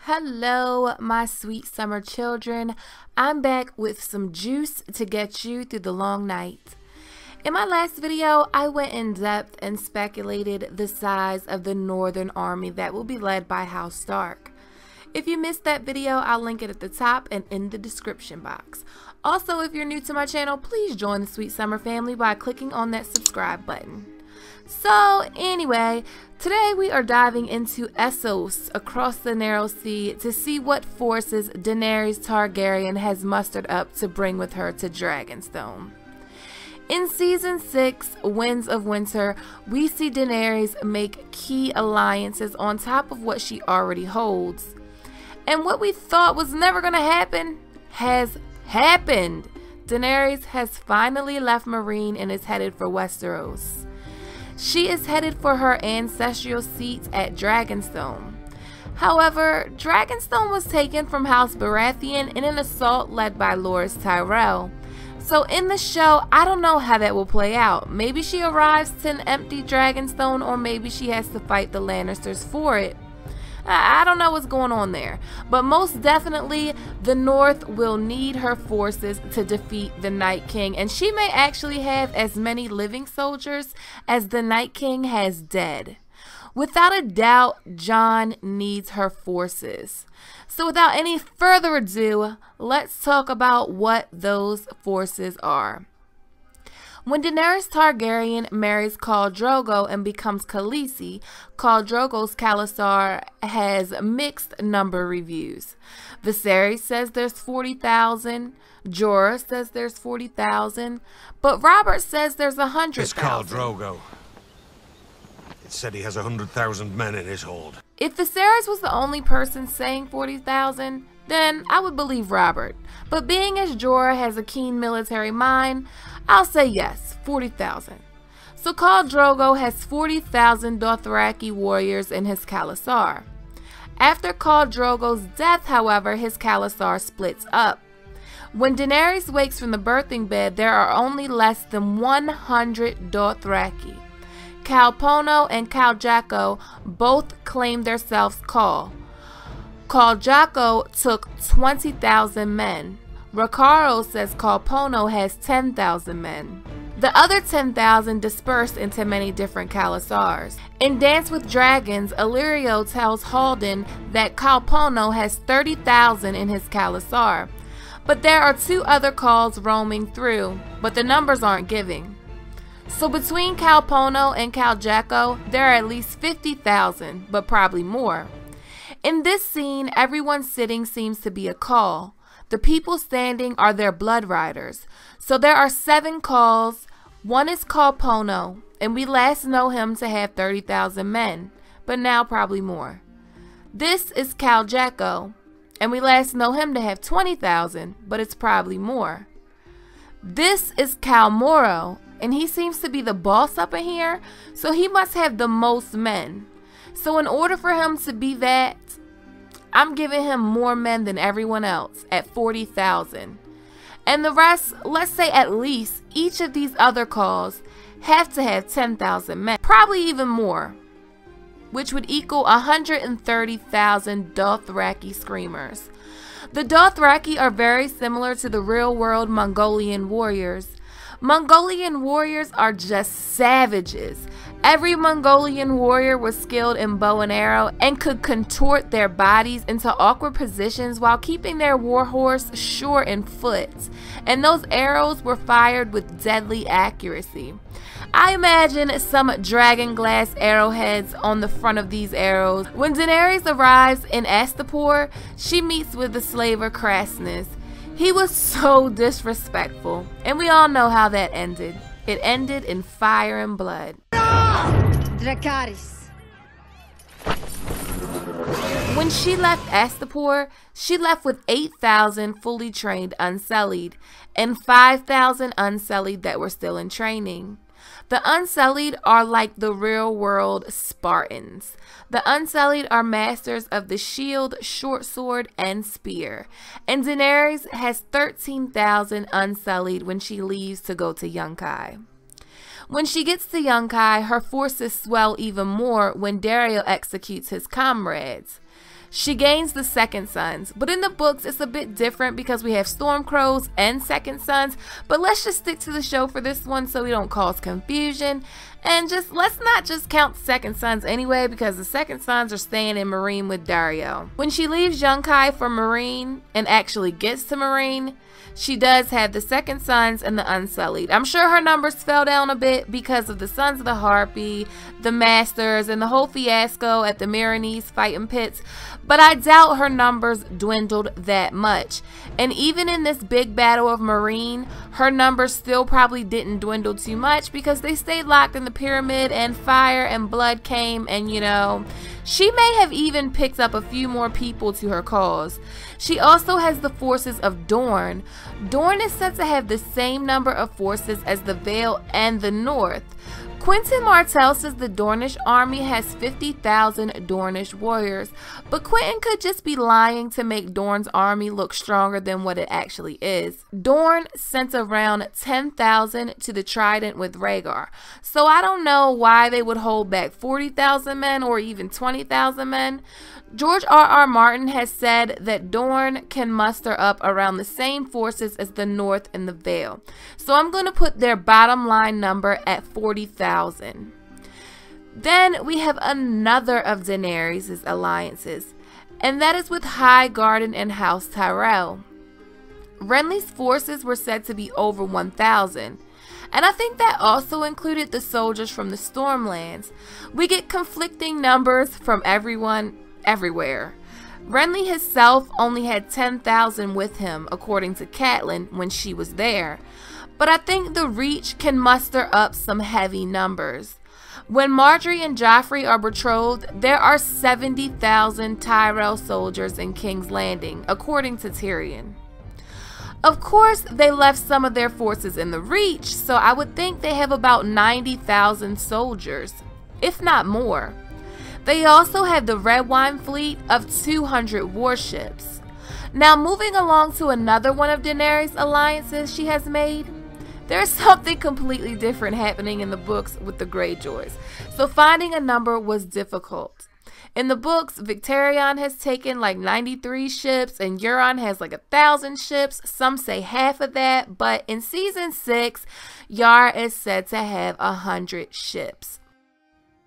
Hello, my sweet summer children. I'm back with some juice to get you through the long night. In my last video, I went in depth and speculated the size of the Northern Army that will be led by House Stark. If you missed that video, I'll link it at the top and in the description box. Also, if you're new to my channel, please join the Sweet Summer family by clicking on that subscribe button. So anyway, today we are diving into Essos across the Narrow Sea to see what forces Daenerys Targaryen has mustered up to bring with her to Dragonstone. In Season 6, Winds of Winter, we see Daenerys make key alliances on top of what she already holds. And what we thought was never going to happen has happened. Daenerys has finally left Meereen and is headed for Westeros. She is headed for her ancestral seat at Dragonstone. However, Dragonstone was taken from House Baratheon in an assault led by Loras Tyrell. So in the show, I don't know how that will play out. Maybe she arrives to an empty Dragonstone, or maybe she has to fight the Lannisters for it. I don't know what's going on there, but most definitely the North will need her forces to defeat the Night King, and she may actually have as many living soldiers as the Night King has dead. Without a doubt, Jon needs her forces. So without any further ado, let's talk about what those forces are. When Daenerys Targaryen marries Khal Drogo and becomes Khaleesi, Khal Drogo's Khalasar has mixed number reviews. Viserys says there's 40,000, Jorah says there's 40,000, but Robert says there's 100,000. It's Khal Drogo. It said he has 100,000 men in his hold. If Viserys was the only person saying 40,000, then I would believe Robert. But being as Jorah has a keen military mind, I'll say yes, 40,000. So Khal Drogo has 40,000 Dothraki warriors in his Khalasar. After Khal Drogo's death, however, his Khalasar splits up. When Daenerys wakes from the birthing bed, there are only less than 100 Dothraki. Khal Pono and Khal Jaqo both claim themselves Khal. Khal Jaqo took 20,000 men. Rakaro says Khal Pono has 10,000 men. The other 10,000 dispersed into many different Khalasars. In Dance with Dragons, Illyrio tells Haldon that Khal Pono has 30,000 in his Khalasar. But there are two other Khals roaming through, but the numbers aren't giving. So between Khal Pono and Khal Jaqo, there are at least 50,000, but probably more. In this scene, everyone sitting seems to be a Khal. The people standing are their blood riders. So there are 7 Khals. One is Khal Pono, and we last know him to have 30,000 men, but now probably more. This is Khal Jaqo, and we last know him to have 20,000, but it's probably more. This is Khal Moro, and he seems to be the boss up in here, so he must have the most men. So in order for him to be that, I'm giving him more men than everyone else at 40,000. And the rest, let's say at least each of these other Khals have to have 10,000 men, probably even more, which would equal 130,000 Dothraki screamers. The Dothraki are very similar to the real-world Mongolian warriors. Mongolian warriors are just savages. Every Mongolian warrior was skilled in bow and arrow and could contort their bodies into awkward positions while keeping their warhorse sure in foot. And those arrows were fired with deadly accuracy. I imagine some dragon glass arrowheads on the front of these arrows. When Daenerys arrives in Astapor, she meets with the slaver Krasunus. He was so disrespectful, and we all know how that ended. It ended in fire and blood. Dracarys. When she left Astapor, she left with 8,000 fully trained Unsullied and 5,000 Unsullied that were still in training. The Unsullied are like the real-world Spartans. The Unsullied are masters of the shield, short sword, and spear. And Daenerys has 13,000 Unsullied when she leaves to go to Yunkai. When she gets to Yunkai, her forces swell even more when Daario executes his comrades. she gains the second sons. But in the books, it's a bit different because we have storm crows and second sons. But let's just stick to the show for this one so we don't cause confusion. And let's not just count second sons anyway, because the second sons are staying in Meereen with Daario. When she leaves Yunkai for Meereen and actually gets to Meereen, she does have the second sons and the Unsullied. I'm sure her numbers fell down a bit because of the Sons of the Harpy, the Masters, and the whole fiasco at the Meereenese fighting pits, but I doubt her numbers dwindled that much. And even in this big battle of Meereen, her numbers still probably didn't dwindle too much because they stayed locked in the pyramid and fire and blood came, and you know, she may have even picked up a few more people to her cause. She also has the forces of Dorne. Dorne is said to have the same number of forces as the Vale and the North. Quentin Martell says the Dornish army has 50,000 Dornish warriors, but Quentin could just be lying to make Dorne's army look stronger than what it actually is. Dorne sent around 10,000 to the Trident with Rhaegar, so I don't know why they would hold back 40,000 men or even 20,000 men. George R.R. Martin has said that Dorne can muster up around the same forces as the North and the Vale. So I'm going to put their bottom line number at 40,000. Then we have another of Daenerys' alliances, and that is with Highgarden and House Tyrell. Renly's forces were said to be over 1,000. And I think that also included the soldiers from the Stormlands. We get conflicting numbers from everyone everywhere. Renly himself only had 10,000 with him, according to Catelyn when she was there. But I think the Reach can muster up some heavy numbers. When Marjorie and Joffrey are betrothed, there are 70,000 Tyrell soldiers in King's Landing, according to Tyrion. Of course, they left some of their forces in the Reach, so I would think they have about 90,000 soldiers, if not more. They also have the Red Wine fleet of 200 warships. Now, moving along to another one of Daenerys' alliances she has made, there's something completely different happening in the books with the Greyjoys, so finding a number was difficult. In the books, Victarion has taken like 93 ships and Euron has like 1,000 ships. Some say half of that, but in season 6, Yara is said to have 100 ships.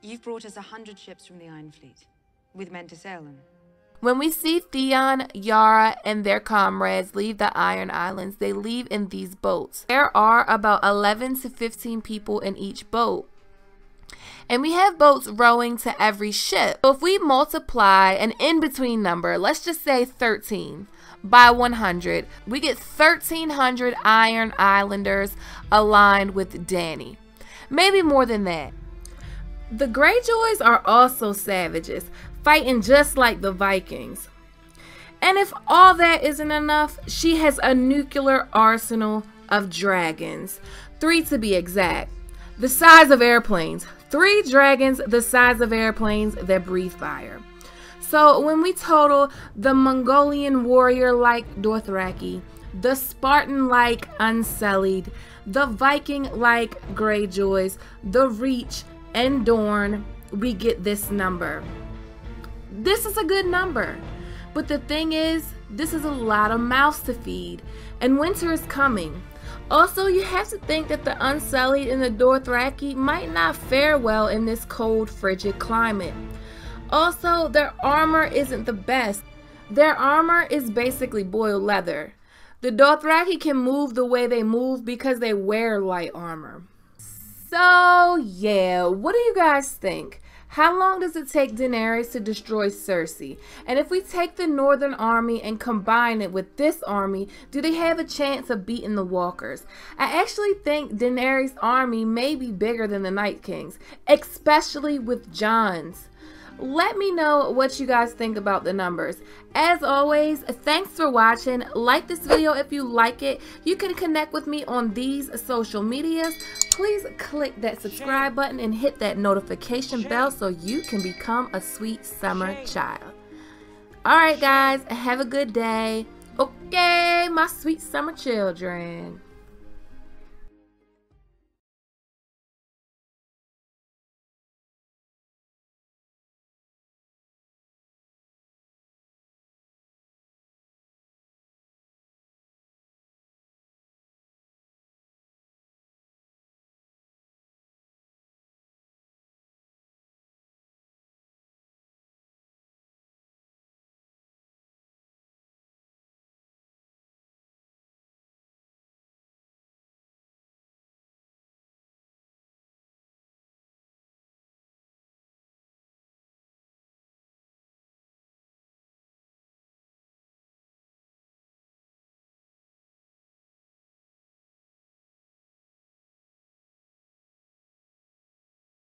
You've brought us 100 ships from the Iron Fleet, with men to sail them. When we see Theon, Yara, and their comrades leave the Iron Islands, they leave in these boats. There are about 11 to 15 people in each boat. And we have boats rowing to every ship. So if we multiply an in-between number, let's just say 13, by 100, we get 1,300 Iron Islanders aligned with Dany. Maybe more than that. The Greyjoys are also savages, fighting just like the Vikings. And if all that isn't enough, she has a nuclear arsenal of dragons. 3 to be exact. The size of airplanes. 3 dragons the size of airplanes that breathe fire. So when we total the Mongolian warrior-like Dothraki, the Spartan-like Unsullied, the Viking-like Greyjoys, the Reach, and Dorne, we get this number. This is a good number, but the thing is, this is a lot of mouths to feed, and winter is coming. Also, you have to think that the Unsullied and the Dothraki might not fare well in this cold, frigid climate. Also, their armor isn't the best. Their armor is basically boiled leather. The Dothraki can move the way they move because they wear light armor. So, yeah, what do you guys think? How long does it take Daenerys to destroy Cersei? And if we take the Northern Army and combine it with this army, do they have a chance of beating the Walkers? I actually think Daenerys' army may be bigger than the Night King's, especially with Jon's. Let me know what you guys think about the numbers. As always, thanks for watching. Like this video if you like it. You can connect with me on these social medias. Please click that subscribe button and hit that notification bell so you can become a sweet summer child. Alright guys, have a good day. Okay, my sweet summer children.